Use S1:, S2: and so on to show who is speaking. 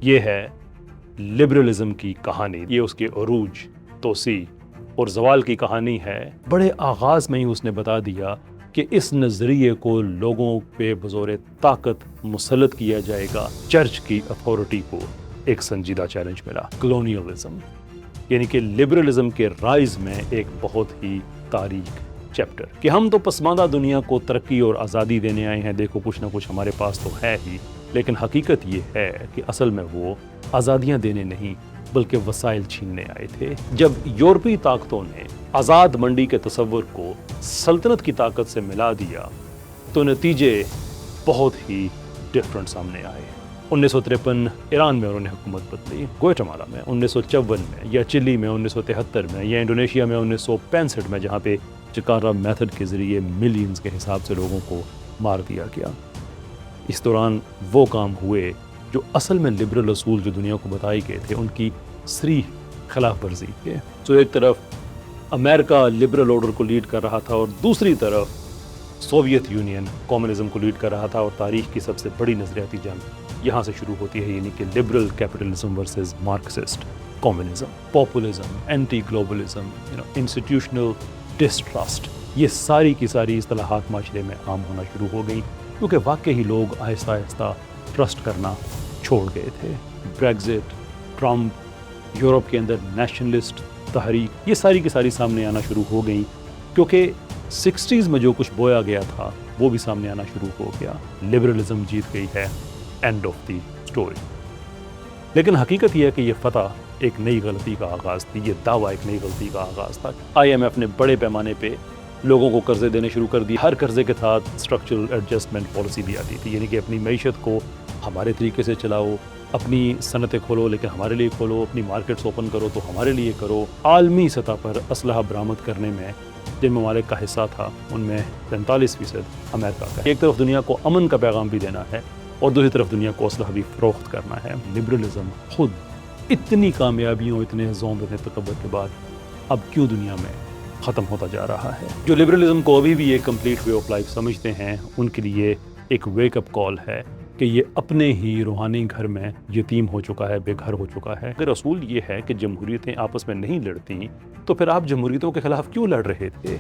S1: یہ ہے لبرلزم کی کہانی. یہ اس کے عروج، توسیع اور زوال کی کہانی ہے. بڑے آغاز میں ہی اس نے بتا دیا کہ اس نظریے کو لوگوں پہ بزور طاقت مسلط کیا جائے گا. چرچ کی اتھارٹی کو ایک سنجیدہ چیلنج ملا. کلونیلزم یعنی کہ لبرلزم کے رائز میں ایک بہت ہی تاریک چیپٹر کہ ہم تو پسماندہ دنیا کو ترقی اور آزادی دینے آئے ہیں. دیکھو کچھ نہ کچھ ہمارے پاس تو ہے ہی، لیکن حقیقت یہ ہے کہ اصل میں وہ آزادیاں دینے نہیں بلکہ وسائل چھیننے آئے تھے. جب یورپی طاقتوں نے آزاد منڈی کے تصور کو سلطنت کی طاقت سے ملا دیا تو نتیجے بہت ہی ڈیفرنٹ سامنے آئے. 1953 ایران میں انہوں نے حکومت بدلی، گوئٹمالا میں 1954 میں، یا چلی میں 1973 میں، یا انڈونیشیا میں 1965 میں، جہاں پہ چکارا میتھڈ کے ذریعے ملینز کے حساب سے لوگوں کو مار دیا گیا. اس دوران وہ کام ہوئے جو اصل میں لبرل اصول جو دنیا کو بتائے گئے تھے ان کی صریح خلاف ورزی کے. تو ایک طرف امریکہ لبرل آرڈر کو لیڈ کر رہا تھا اور دوسری طرف سوویت یونین کمیونزم کو لیڈ کر رہا تھا، اور تاریخ کی سب سے بڑی نظریاتی جنگ یہاں سے شروع ہوتی ہے، یعنی کہ liberal capitalism versus Marxist communism. Populism, anti globalism, institutional distrust, یہ ساری کی ساری اصطلاحات معاشرے میں عام ہونا شروع ہو گئیں کیونکہ واقعی لوگ آہستہ آہستہ ٹرسٹ کرنا چھوڑ گئے تھے. بریگزٹ، ٹرمپ، یورپ کے اندر نیشنلسٹ تحریک، یہ ساری کی ساری سامنے آنا شروع ہو گئیں کیونکہ 60s میں جو کچھ بویا گیا تھا وہ بھی سامنے آنا شروع ہو گیا. لبرلزم جیت گئی ہے، اینڈ آف دی سٹوری. لیکن حقیقت یہ ہے کہ یہ فتح ایک نئی غلطی کا آغاز تھی، یہ دعویٰ ایک نئی غلطی کا آغاز تھا. IMF نے بڑے پیمانے پہ لوگوں کو قرضے دینے شروع کر دی. ہر قرضے کے ساتھ اسٹرکچرل ایڈجسٹمنٹ پالیسی بھی آتی تھی، یعنی کہ اپنی معیشت کو ہمارے طریقے سے چلاؤ، اپنی صنعتیں کھولو لیکن ہمارے لیے کھولو، اپنی مارکیٹس اوپن کرو تو ہمارے لیے کرو. عالمی سطح پر اسلحہ برآمد کرنے میں جن ممالک کا حصہ تھا ان میں 45% امریکہ کا. ایک طرف دنیا کو امن کا پیغام بھی دینا ہے اور دوسری طرف دنیا کو اسلحہ بھی فروخت کرنا ہے. لبرلزم خود اتنی کامیابیوں، اتنے زوم، اتنے تکبر کے بعد اب کیوں دنیا میں ختم ہوتا جا رہا ہے؟ جو لبرلزم کو ابھی بھی ایک کمپلیٹ وے آف لائف سمجھتے ہیں ان کے لیے ایک ویک اپ کال ہے کہ یہ اپنے ہی روحانی گھر میں یتیم ہو چکا ہے، بے گھر ہو چکا ہے. اگر اصول یہ ہے کہ جمہوریتیں آپس میں نہیں لڑتی تو پھر آپ جمہوریتوں کے خلاف کیوں لڑ رہے تھے؟